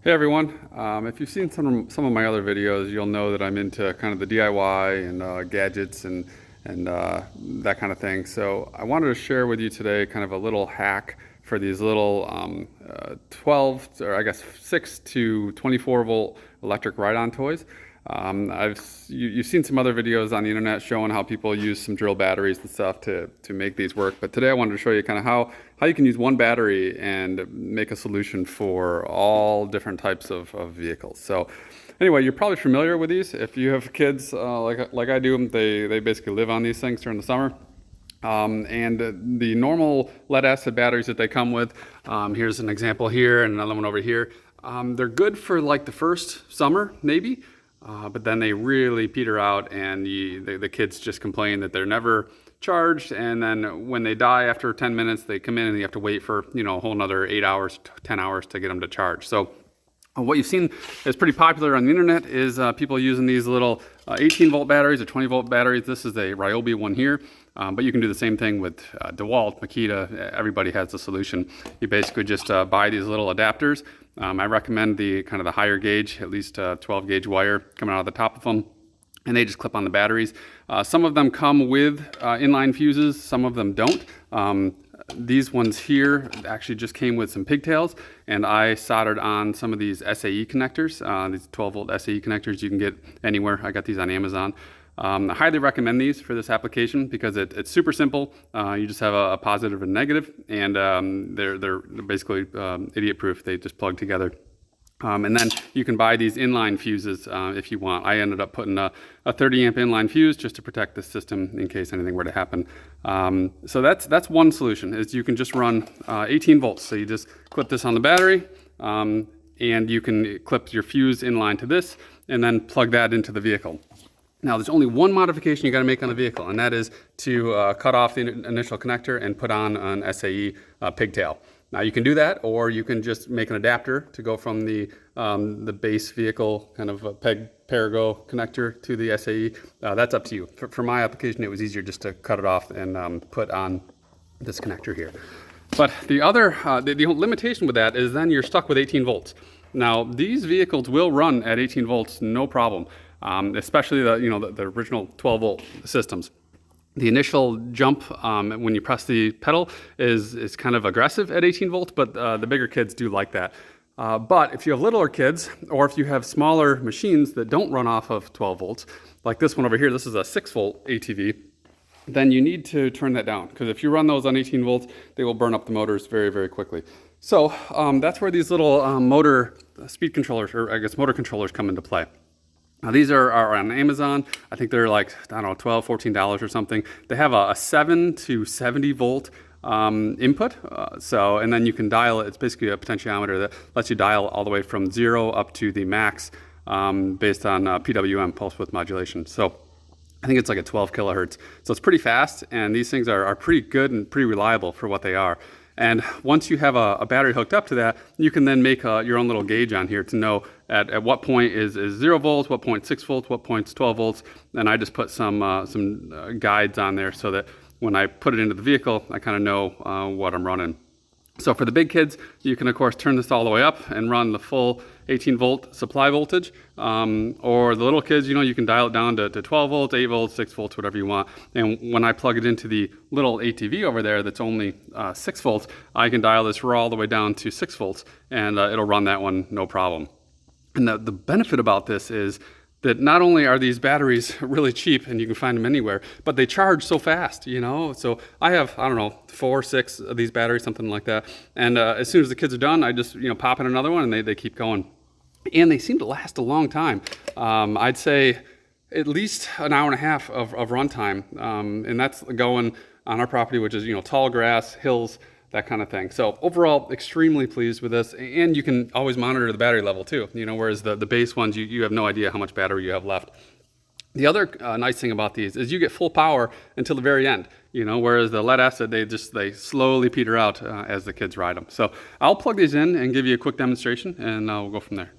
Hey everyone, if you've seen some of my other videos, you'll know that I'm into kind of the DIY and gadgets and that kind of thing. So I wanted to share with you today kind of a little hack for these little 12 or I guess 6 to 24 volt electric ride-on toys. You've seen some other videos on the internet showing how people use some drill batteries and stuff to make these work, but today I wanted to show you kind of how you can use one battery and make a solution for all different types of vehicles. So anyway, you're probably familiar with these. If you have kids like I do, they basically live on these things during the summer. And the normal lead acid batteries that they come with, here's an example here and another one over here. They're good for like the first summer maybe. But then they really peter out, and the kids just complain that they're never charged. And then when they die after 10 minutes, they come in and you have to wait for a whole another 8 hours, 10 hours to get them to charge. So what you've seen is pretty popular on the internet is people using these little 18 volt batteries or 20 volt batteries. This is a Ryobi one here, but you can do the same thing with dewalt, Makita. Everybody has a solution. You basically just buy these little adapters. I recommend the kind of the higher gauge, at least 12 gauge wire coming out of the top of them, and they just clip on the batteries. Some of them come with inline fuses, some of them don't. These ones here actually just came with some pigtails, and I soldered on some of these SAE connectors, these 12 volt SAE connectors you can get anywhere. I got these on Amazon. I highly recommend these for this application because it's super simple. You just have a positive and negative, and they're basically idiot proof. They just plug together. And then you can buy these inline fuses if you want. I ended up putting a 30 amp inline fuse just to protect the system in case anything were to happen. So that's one solution, is you can just run 18 volts. So you just clip this on the battery, and you can clip your fuse inline to this and then plug that into the vehicle. Now, there's only one modification you got to make on the vehicle, and that is to cut off the initial connector and put on an SAE pigtail. Now, you can do that, or you can just make an adapter to go from the base vehicle kind of peg-perego connector to the SAE. That's up to you. For my application, it was easier just to cut it off and put on this connector here. But the other the limitation with that is then you're stuck with 18 volts. Now, these vehicles will run at 18 volts, no problem. Especially the original 12 volt systems. The initial jump when you press the pedal is kind of aggressive at 18 volts, but the bigger kids do like that. But if you have littler kids, or if you have smaller machines that don't run off of 12 volts, like this one over here, this is a 6 volt ATV, then you need to turn that down, because if you run those on 18 volts, they will burn up the motors very, very quickly. So that's where these little motor speed controllers, or I guess motor controllers, come into play. Now, these are on Amazon. I think they're like, I don't know, $12, $14 or something. They have a 7 to 70 volt input. And then you can dial it. It's basically a potentiometer that lets you dial all the way from 0 up to the max based on PWM, pulse width modulation. So I think it's like a 12 kilohertz. So it's pretty fast, and these things are pretty good and pretty reliable for what they are. And once you have a battery hooked up to that, you can then make your own little gauge on here to know at what point is 0 volts, what point 6 volts, what point's 12 volts. And I just put some guides on there so that when I put it into the vehicle, I kind of know what I'm running. So for the big kids, you can of course turn this all the way up and run the full 18 volt supply voltage. Or the little kids, you can dial it down to 12 volts, 8 volts, 6 volts, whatever you want. And when I plug it into the little ATV over there that's only 6 volts, I can dial this all the way down to 6 volts, and it'll run that one no problem. And the benefit about this is that not only are these batteries really cheap and you can find them anywhere, but they charge so fast, So I have, I don't know, 4 or 6 of these batteries, something like that. And as soon as the kids are done, I just, pop in another one, and they keep going. And they seem to last a long time. I'd say at least an hour and a half of runtime. And that's going on our property, which is, tall grass, hills, that kind of thing. So overall, extremely pleased with this. And you can always monitor the battery level too, whereas the base ones, you have no idea how much battery you have left. The other nice thing about these is you get full power until the very end, whereas the lead acid, they slowly peter out as the kids ride them. So I'll plug these in and give you a quick demonstration, and we'll go from there.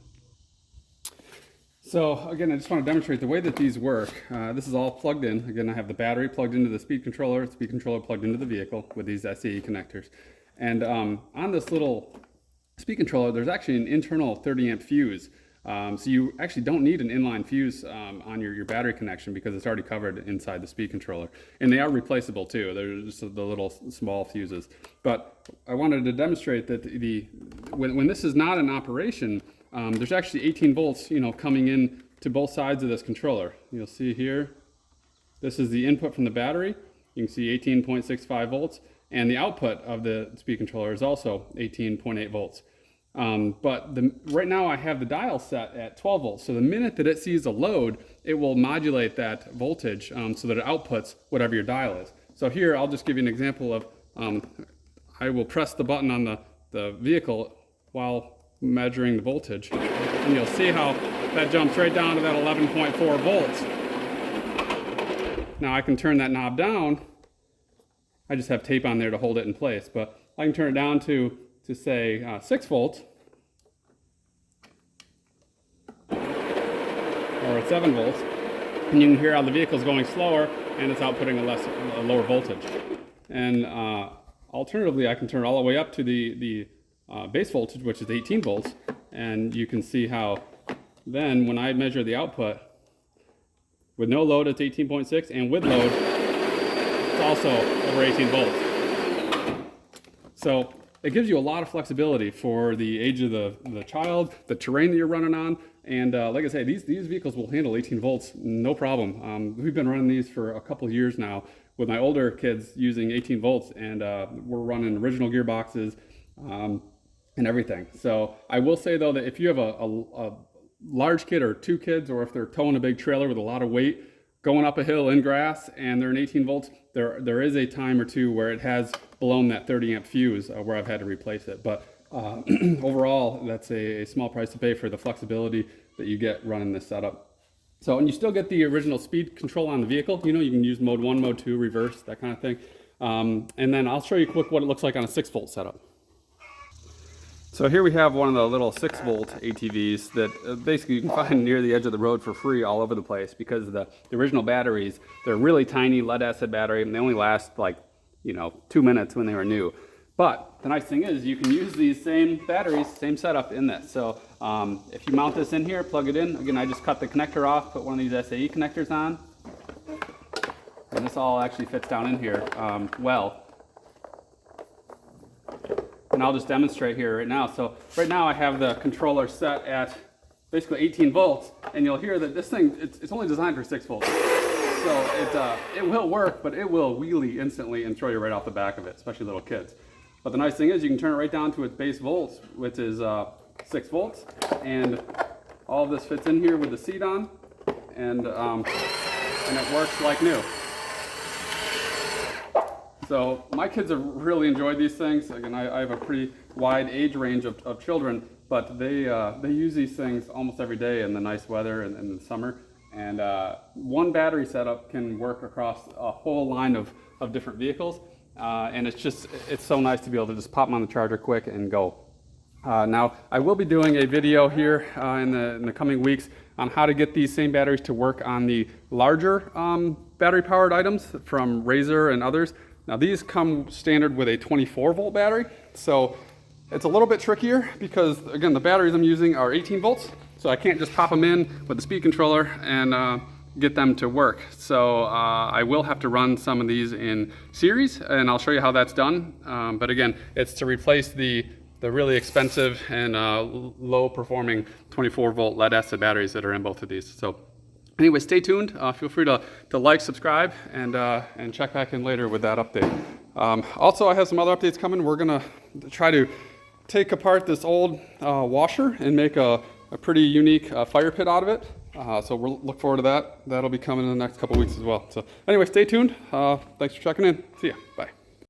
So again, I just want to demonstrate the way that these work. This is all plugged in. Again, I have the battery plugged into the speed controller plugged into the vehicle with these SAE connectors. And on this little speed controller, there's actually an internal 30 amp fuse. So you actually don't need an inline fuse on your battery connection because it's already covered inside the speed controller. And they are replaceable too. They're just the little small fuses. But I wanted to demonstrate that when this is not in operation, there's actually 18 volts, coming in to both sides of this controller. You'll see here, this is the input from the battery. You can see 18.65 volts. And the output of the speed controller is also 18.8 volts. But right now I have the dial set at 12 volts. So the minute that it sees a load, it will modulate that voltage so that it outputs whatever your dial is. So here, I'll just give you an example of, I will press the button on the vehicle while measuring the voltage. And you'll see how that jumps right down to that 11.4 volts. Now I can turn that knob down. I just have tape on there to hold it in place, but I can turn it down to say 6 volts, or at 7 volts, and you can hear how the vehicle's going slower and it's outputting a lower voltage. And alternatively, I can turn it all the way up to the base voltage, which is 18 volts, and you can see how then when I measure the output, with no load it's 18.6, and with load it's also over 18 volts. So it gives you a lot of flexibility for the age of the child, the terrain that you're running on, and like I say, these vehicles will handle 18 volts, no problem. We've been running these for a couple years now with my older kids using 18 volts, and we're running original gearboxes and everything. So I will say though that if you have a large kid or 2 kids, or if they're towing a big trailer with a lot of weight, going up a hill in grass and they're in 18 volts, there is a time or two where it has blown that 30 amp fuse where I've had to replace it. But overall, that's a small price to pay for the flexibility that you get running this setup. So, and you still get the original speed control on the vehicle. You can use mode 1, mode 2, reverse, that kind of thing. And then I'll show you quick what it looks like on a 6 volt setup. So here we have one of the little 6 volt ATVs that basically you can find near the edge of the road for free all over the place, because the original batteries, they're really tiny lead acid battery, and they only last like 2 minutes when they were new. But the nice thing is you can use these same batteries, same setup in this. So if you mount this in here, plug it in. Again, I just cut the connector off, put one of these SAE connectors on, and this all actually fits down in here well. And I'll just demonstrate here right now. So right now I have the controller set at basically 18 volts, and you'll hear that this thing, it's only designed for 6 volts. So it will work, but it will wheelie instantly and throw you right off the back of it, especially little kids. But the nice thing is you can turn it right down to its base volts, which is 6 volts, and all of this fits in here with the seat on, and it works like new. So my kids have really enjoyed these things. Again, I have a pretty wide age range of children, but they use these things almost every day in the nice weather and in the summer. And one battery setup can work across a whole line of different vehicles. And it's so nice to be able to just pop them on the charger quick and go. Now, I will be doing a video here in the coming weeks on how to get these same batteries to work on the larger battery powered items from Razor and others. Now these come standard with a 24 volt battery, so it's a little bit trickier because, again, the batteries I'm using are 18 volts, so I can't just pop them in with the speed controller and get them to work. So I will have to run some of these in series, and I'll show you how that's done. But again, it's to replace the really expensive and low performing 24 volt lead acid batteries that are in both of these. So anyway, stay tuned. Feel free to like, subscribe, and check back in later with that update. Also, I have some other updates coming. We're gonna try to take apart this old washer and make a pretty unique fire pit out of it. So we'll look forward to that. That'll be coming in the next couple weeks as well. So anyway, stay tuned. Thanks for checking in. See ya. Bye.